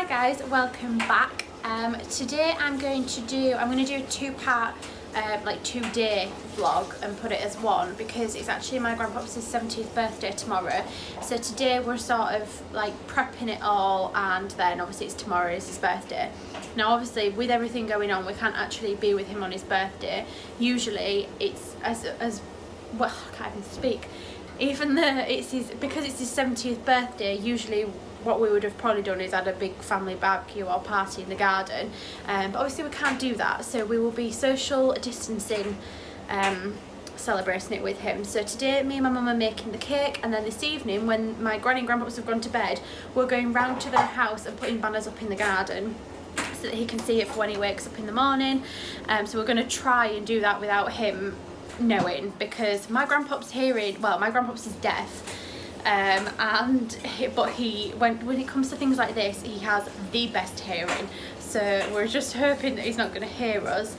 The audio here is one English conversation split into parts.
Hi guys, welcome back. Today I'm going to do a two-part like 2-day vlog and put it as one because it's actually my grandpops' 70th birthday tomorrow. So today we're sort of like prepping it all, and then obviously it's tomorrow is his birthday. Now obviously with everything going on we can't actually be with him on his birthday. Usually it's as well, I can't even speak. Even though because it's his 70th birthday, usually what we would have probably done is had a big family barbecue or party in the garden, but obviously we can't do that, so we will be social distancing, celebrating it with him. So today me and my mum are making the cake, and then this evening when my granny and grandpops have gone to bed, we're going round to their house and putting banners up in the garden so that he can see it for when he wakes up in the morning. So we're going to try and do that without him knowing, because my grandpops is deaf, but when it comes to things like this, he has the best hearing, so we're just hoping that he's not going to hear us.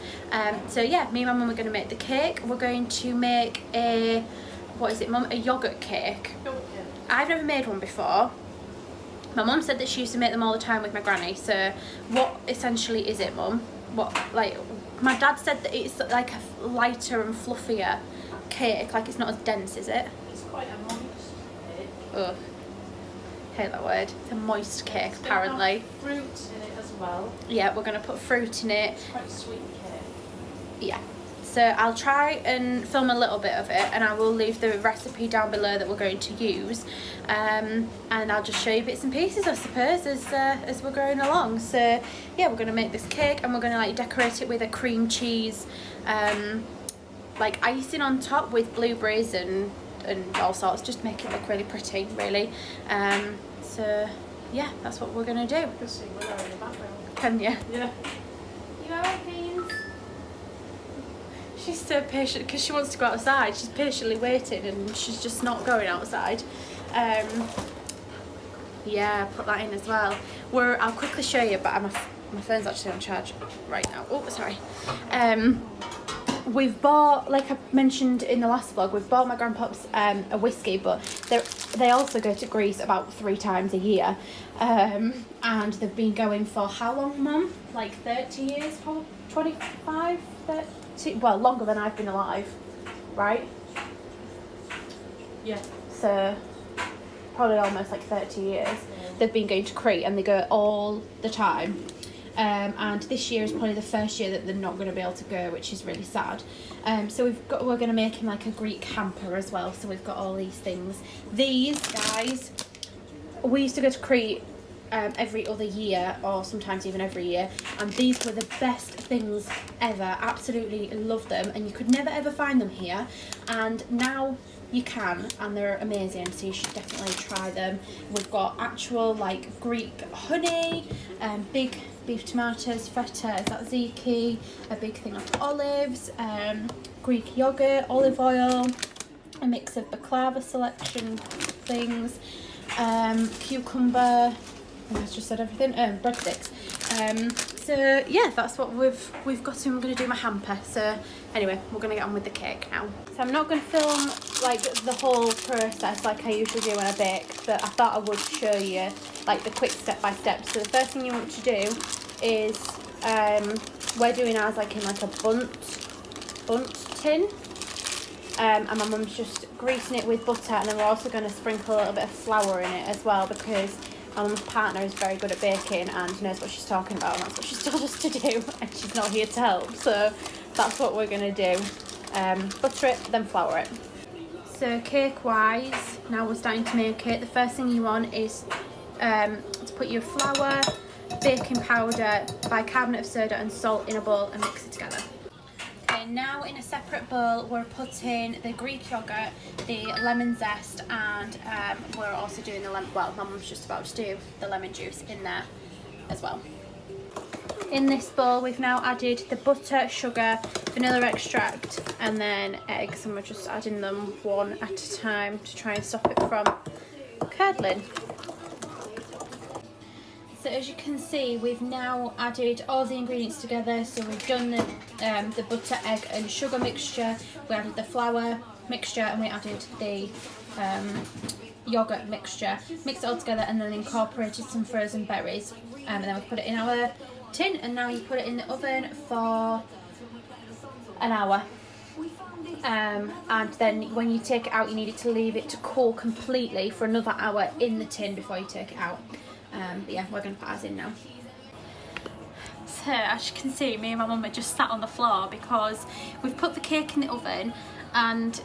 So yeah, me and my mum are going to make the cake. We're going to make a yogurt cake. I've never made one before. My mum said that she used to make them all the time with my granny. So what essentially is it, Mum? My dad said that it's like a lighter and fluffier cake, like it's not as dense, is it? It's quite a moist cake. Ugh, hate that word. It's a moist cake, apparently. Fruit in it as well. Yeah, we're going to put fruit in it. It's quite a sweet cake. Yeah. So I'll try and film a little bit of it, and I will leave the recipe down below that we're going to use, and I'll just show you bits and pieces, I suppose, as we're going along. So yeah, we're going to make this cake, and we're going to like decorate it with a cream cheese like icing on top with blueberries and all sorts, just make it look really pretty, really. So yeah, that's what we're going to do. You can see Willow in the background. Can you? Yeah. You alright, Beans? She's so patient because she wants to go outside. She's patiently waiting and she's just not going outside. Yeah, put that in as well. I'll quickly show you, but my phone's actually on charge right now. Oh, sorry. We've bought, like I mentioned in the last vlog, we've bought my grandpops a whiskey, but they also go to Greece about 3 times a year. And they've been going for how long, Mum? Like 30 years, 25, 30? Well, longer than I've been alive, right? Yeah. So probably almost like 30 years. Yeah. They've been going to Crete and they go all the time. And this year is probably the first year that they're not going to be able to go, which is really sad. So we're going to make him like a Greek hamper as well. So we've got all these things. These guys, we used to go to Crete every other year, or sometimes even every year, and these were the best things ever. Absolutely love them, and you could never ever find them here, and now you can, and they're amazing, so you should definitely try them. We've got actual like Greek honey, big beef tomatoes, feta, tzatziki, a big thing of olives, Greek yogurt, olive oil, a mix of baklava selection things, cucumber, I just said everything. Breadsticks. So yeah, that's what we've got, and I'm going to do my hamper. So anyway, we're going to get on with the cake now. So I'm not going to film like the whole process like I usually do when I bake, but I thought I would show you like the quick step-by-step. So the first thing you want to do is we're doing ours like in like a bunt tin, and my mum's just greasing it with butter, and then we're also going to sprinkle a little bit of flour in it as well, because my mum's partner is very good at baking and knows what she's talking about, and that's what she's told us to do, and she's not here to help, so that's what we're going to do. Butter it, then flour it. So cake wise, now we're starting to make it. The first thing you want is to put your flour, baking powder, bicarbonate of soda and salt in a bowl and mix it together. Okay, now in a separate bowl we're putting the Greek yogurt, the lemon zest, and we're also doing my mum's just about to do the lemon juice in there as well. In this bowl we've now added the butter, sugar, vanilla extract and then eggs, and we're just adding them one at a time to try and stop it from curdling. So as you can see, we've now added all the ingredients together. So we've done the butter, egg and sugar mixture, we added the flour mixture, and we added the yogurt mixture, mixed it all together, and then incorporated some frozen berries. And then we put it in our tin, and now you put it in the oven for an hour. And then when you take it out, you need it to leave it to cool completely for another hour in the tin before you take it out. But yeah, we're going to put ours in now. So as you can see, me and my mum are just sat on the floor because we've put the cake in the oven. And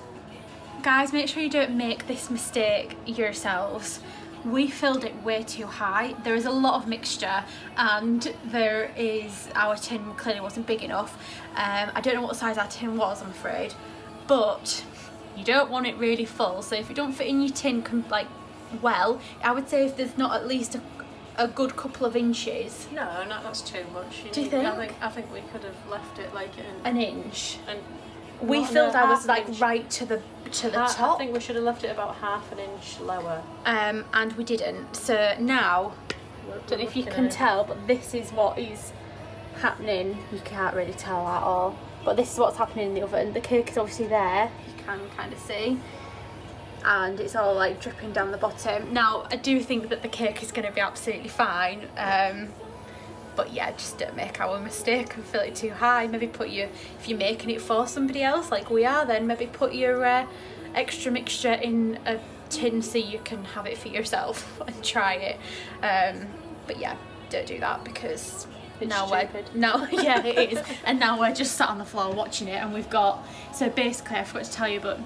guys, make sure you don't make this mistake yourselves. We filled it way too high. There is a lot of mixture, and our tin clearly wasn't big enough. I don't know what size our tin was, I'm afraid, but you don't want it really full. So if you don't fit in your tin well, I would say if there's not at least a good couple of inches. No, that's too much. Do you think? I think we could have left it like an inch. And we filled ours like right to the top. I think we should have left it about half an inch lower. And we didn't. So now, I don't know if you can tell, but this is what is happening. You can't really tell at all, but this is what's happening in the oven. The cake is obviously there. You can kind of see. And it's all like dripping down the bottom. Now, I do think that the cake is going to be absolutely fine. But yeah, just don't make our mistake and fill it too high. Maybe if you're making it for somebody else like we are, then maybe put your extra mixture in a tin so you can have it for yourself and try it. But yeah, don't do that because it's now stupid. Yeah, it is. And now we're just sat on the floor watching it, and we've got, so basically I forgot to tell you, but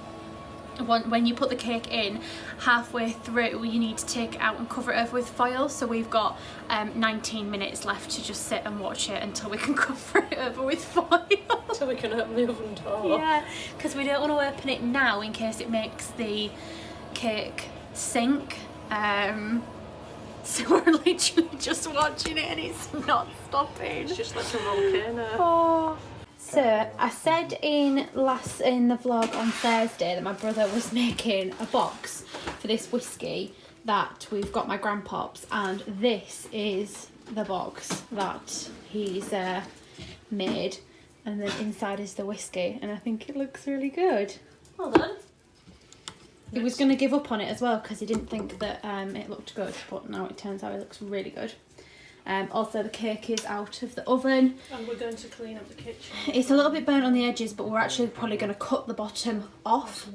when you put the cake in, halfway through you need to take it out and cover it over with foil. So we've got 19 minutes left to just sit and watch it until we can cover it over with foil. So we can open the oven door. Yeah, because we don't want to open it now in case it makes the cake sink. So we're literally just watching it and it's not stopping. It's just like a volcano. Oh. So I said in the vlog on Thursday that my brother was making a box for this whiskey that we've got my Grandpops, and this is the box that he's made, and then inside is the whiskey, and I think it looks really good. Well done. He was going to give up on it as well because he didn't think that it looked good, but now it turns out it looks really good. Also, the cake is out of the oven. And we're going to clean up the kitchen. It's a little bit burnt on the edges, but we're actually probably going to cut the bottom off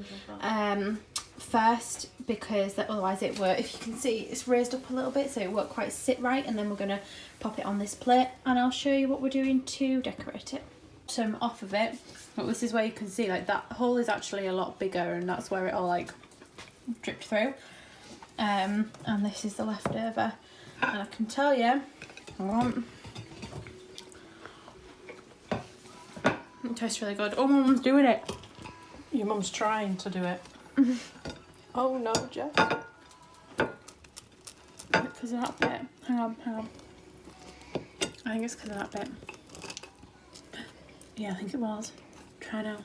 first, because otherwise it won't, if you can see, it's raised up a little bit, so it won't quite sit right. And then we're going to pop it on this plate, and I'll show you what we're doing to decorate it. Bottom off of it, but this is where you can see like that hole is actually a lot bigger, and that's where it all like dripped through. And this is the leftover, and I can tell you, it tastes really good. Oh, Mum's doing it. Your mum's trying to do it. Oh no, Jess. Because of that bit. Hang on. I think it's because of that bit. Yeah, I think it was. Try now.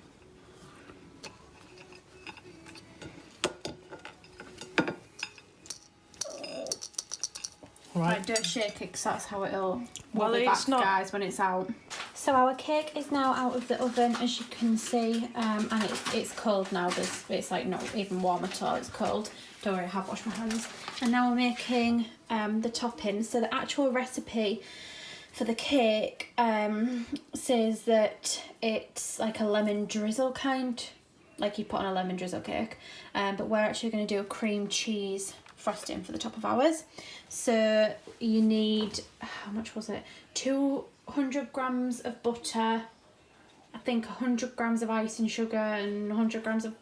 Right, don't shake it because that's how it'll be back, guys, when it's out. So our cake is now out of the oven, as you can see, and it's cold now. It's like not even warm at all, it's cold. Don't worry, I have washed my hands. And now we're making the topping. So the actual recipe for the cake says that it's like a lemon drizzle kind, like you put on a lemon drizzle cake, but we're actually going to do a cream cheese frosting for the top of ours. So you need, how much was it? 200 grams of butter, I think 100 grams of icing sugar, and 100 grams of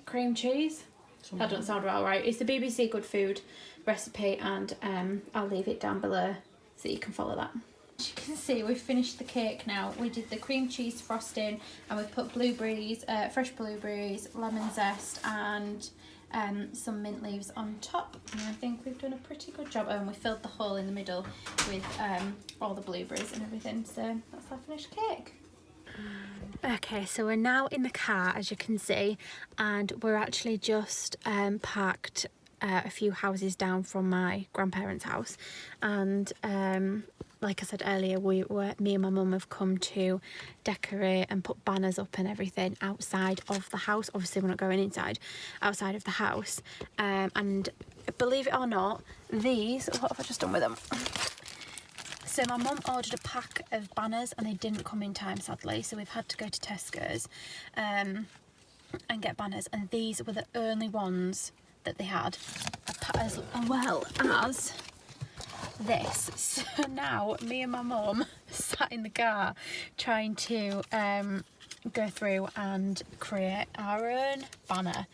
cream cheese. That doesn't sound about right. It's the BBC Good Food recipe, and I'll leave it down below so you can follow that. As you can see, we've finished the cake now. We did the cream cheese frosting, and we put blueberries, fresh blueberries, lemon zest, and some mint leaves on top, and I think we've done a pretty good job. And we filled the hole in the middle with all the blueberries and everything. So that's our finished cake. Okay, so we're now in the car, as you can see, and we're actually just parked a few houses down from my grandparents' house, and like I said earlier, me and my mum have come to decorate and put banners up and everything outside of the house. Obviously we're not going inside, outside of the house. And believe it or not, these, what have I just done with them? So my mum ordered a pack of banners and they didn't come in time, sadly, so we've had to go to Tesco's and get banners, and these were the only ones that they had, as well as this. So now me and my mum sat in the car trying to go through and create our own banner,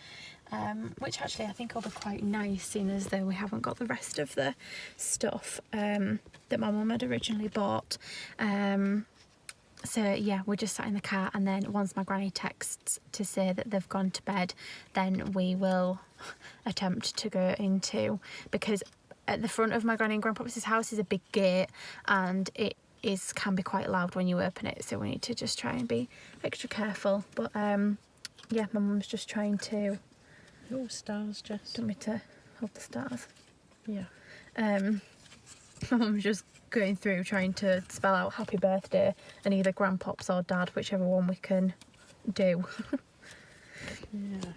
which actually I think will be quite nice, seeing as though we haven't got the rest of the stuff that my mum had originally bought. So yeah, we're just sat in the car, and then once my granny texts to say that they've gone to bed, then we will attempt to go into, because at the front of my granny and grandpa's house is a big gate, and it can be quite loud when you open it, so we need to just try and be extra careful. But yeah, my mum's just trying to... Oh, stars, Jess. Do you want me to hold the stars? Yeah. My mum's just going through trying to spell out happy birthday and either Grandpops or Dad, whichever one we can do. Yeah.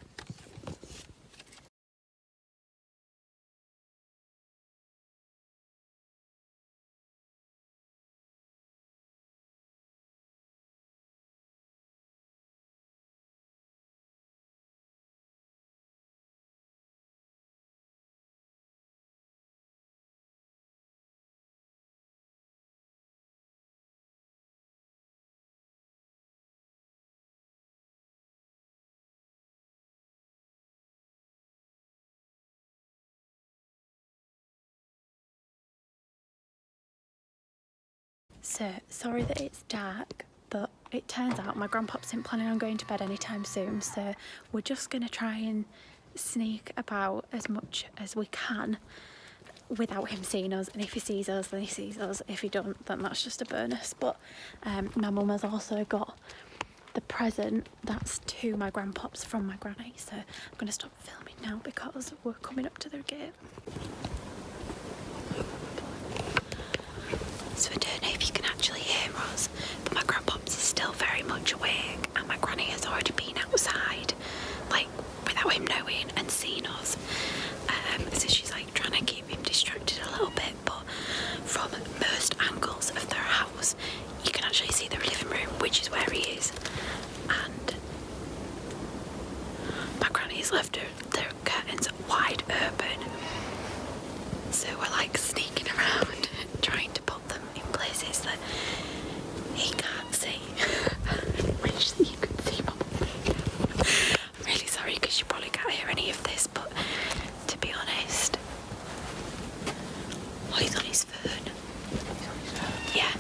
So, sorry that it's dark, but it turns out my grandpops isn't planning on going to bed anytime soon, so we're just going to try and sneak about as much as we can without him seeing us, and if he sees us, then he sees us. If he don't, then that's just a bonus. But my mum has also got the present that's to my grandpops from my granny, so I'm going to stop filming now because we're coming up to their gate. So I don't know if you can actually hear us, but my grandpops is still very much awake, and my granny has already been outside, like without him knowing, and seen us. So she's like trying to keep him distracted a little bit, but from most angles of their house you can actually see the living room, which is where he is, and my granny has left their curtains wide open, so we're like sneaking around trying to put them in places that he can't see. Wish that you could see Mum. I'm really sorry because you probably can't hear any of this, but to be honest, he's on his phone. Yeah.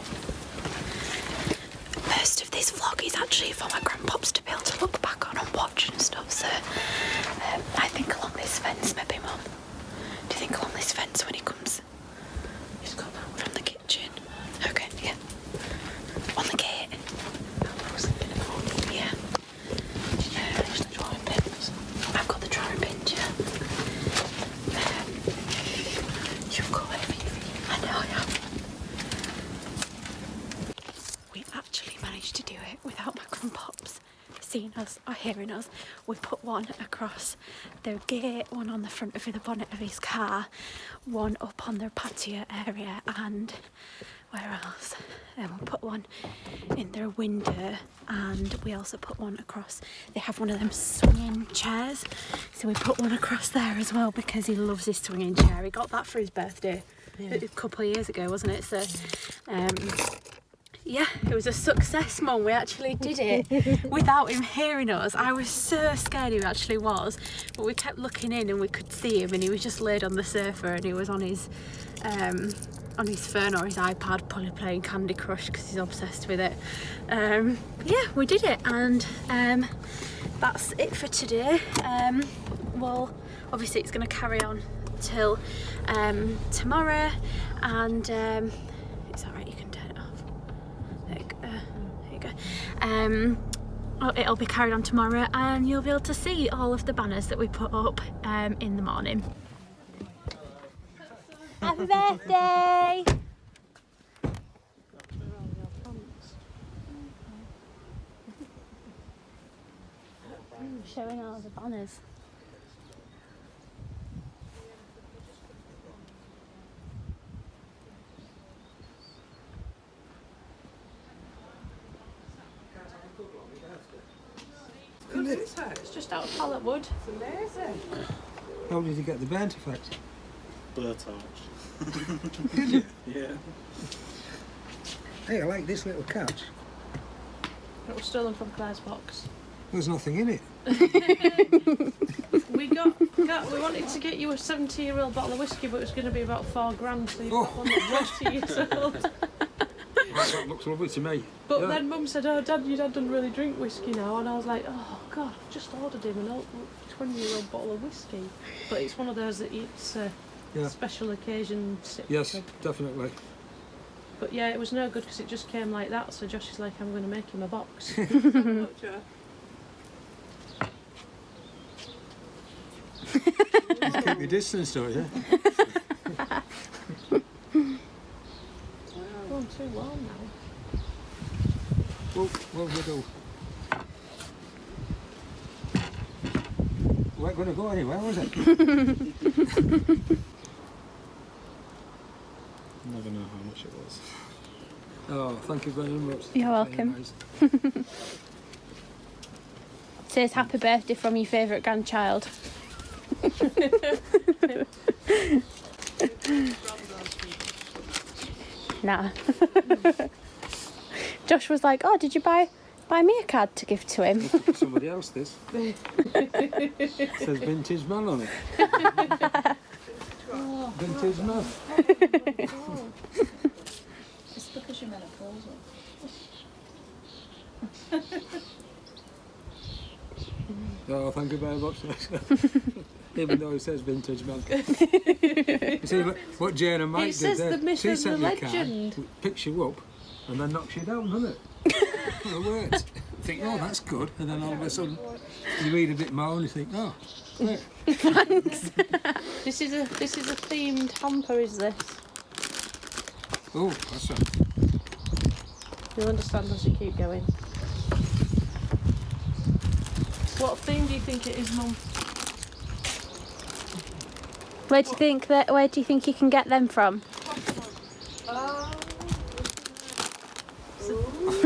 Most of this vlog is actually for my grandpops to be able to look back on and watch and stuff, so I think along this fence maybe, Mum. Do you think along this fence when he comes? He's got that from the kitchen. Okay, yeah. On the gate. Yeah. I've got the drawing pins, yeah. You've got everything. I know I have. We actually managed to do it without my grandpops seeing us or hearing us. We put one across their gate, one on the front of the bonnet of his car, one up on their patio area, and where else? We put one in their window, and we also put one across. They have one of them swinging chairs, so we put one across there as well because he loves his swinging chair. He got that for his birthday a couple of years ago, wasn't it? So yeah, it was a success, Mum. We actually did it without him hearing us. I was so scared he actually was, but we kept looking in and we could see him, and he was just laid on the sofa and he was on his phone or his iPad, probably playing Candy Crush because he's obsessed with it. Yeah, we did it, and that's it for today. Well, obviously it's going to carry on till tomorrow, and it's alright, you can turn it off. There you go. It'll be carried on tomorrow, and you'll be able to see all of the banners that we put up in the morning. Happy birthday! showing all the banners. Good, isn't it? It's just out of pallet wood. It's amazing. How did you get the burnt effect? Blur torch. Did you? Yeah. Hey, I like this little couch. It was stolen from Claire's box. There's nothing in it. We wanted to get you a 70-year-old bottle of whiskey, but it was going to be about £4,000, so you've got one that's 40 years old. That looks lovely to me. But Yeah. then Mum said, "Oh, Dad, your dad doesn't really drink whiskey now," and I was like, "Oh God, I've just ordered him an old 20-year-old bottle of whiskey." But it's one of those that it's a Yeah. special occasion sip. Yes, definitely. But yeah, it was no good because it just came like that. So Josh is like, "I'm going to make him a box." Just keep your distance, don't you? Going too warm now. Well, what do we do? We weren't going to go anywhere, was it? Never know how much it was. Oh, thank you very much. You're welcome. Says happy birthday from your favourite grandchild. Nah. Josh was like, "Oh, did you buy me a card to give to him?" Somebody else this. Says vintage man on it. Vintage man. It's because you're menopausal. Oh, thank you very much. Even though it says vintage man. You see what Jane and Mike It says did there? the myth She and sent the you a card, legend. picks you up, and then knocks you down, doesn't it? Well, it worked. You think, oh, that's good, and then all of a sudden you read a bit more and you think, oh, yeah. Thanks. This is a themed hamper, is this? Oh, that's right. You'll understand as you keep going. What theme do you think it is, Mum? Where do you think you can get them from?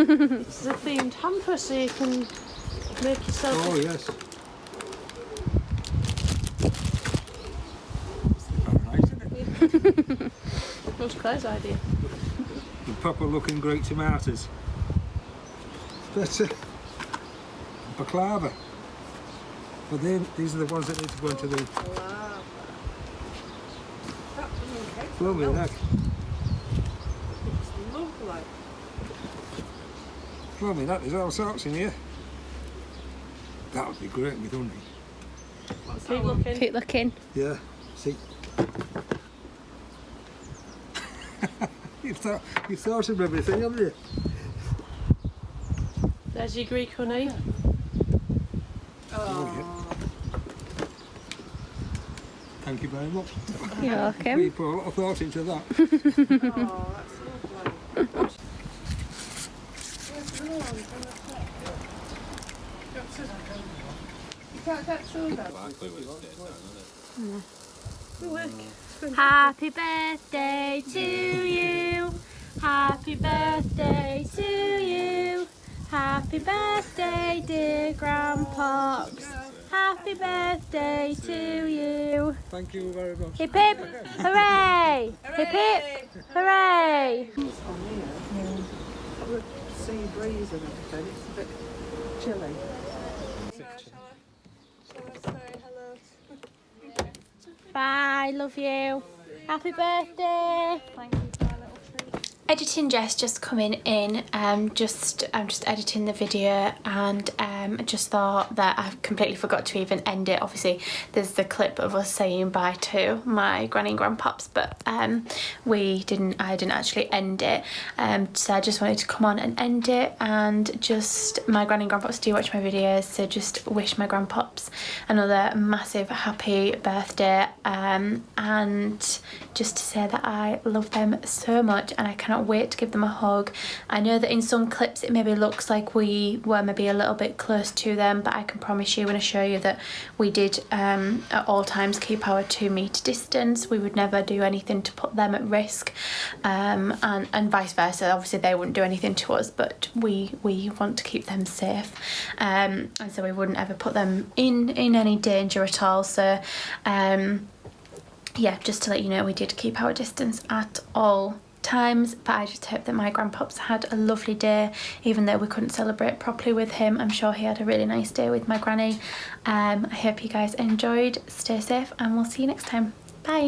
It's a themed hamper, so you can make yourself. Oh, yes. Very nice, isn't it? That was Claire's idea. The proper looking Greek tomatoes. That's baklava. But these are the ones that need to go into the. Blow me heck. Lovely. Blow me that, there's all sorts in here. That would be great with honey. Keep looking. Keep looking. Yeah, see. You've thought of everything, haven't you? There's your Greek honey. Oh, yeah. Thank you very much. You're welcome. We put a lot of thought into that. Happy birthday to you. Happy birthday to you. Happy birthday, dear Grandpops. Happy birthday to you. Thank you very much. Hip hip, hooray! Hip hip, hooray! Sea breeze and everything, it's a bit chilly. Bye, love you. Happy birthday. Thank you for a little treat. Editing Jess just coming in. I'm just editing the video, and just thought that I completely forgot to even end it. Obviously, there's the clip of us saying bye to my granny and grandpops, but I didn't actually end it. So I just wanted to come on and end it, and just my granny and grandpops do watch my videos, so just wish my grandpops another massive happy birthday, and just to say that I love them so much, and I cannot can't wait to give them a hug. I know that in some clips it maybe looks like we were maybe a little bit close to them, but I can promise you and assure you that we did at all times keep our 2 metre distance. We would never do anything to put them at risk, and vice versa. Obviously they wouldn't do anything to us, but we want to keep them safe, and so we wouldn't ever put them in any danger at all. So yeah, just to let you know, we did keep our distance at all times. But I just hope that my Grandpops had a lovely day, even though we couldn't celebrate properly with him. I'm sure he had a really nice day with my granny. I hope you guys enjoyed. Stay safe and we'll see you next time. Bye.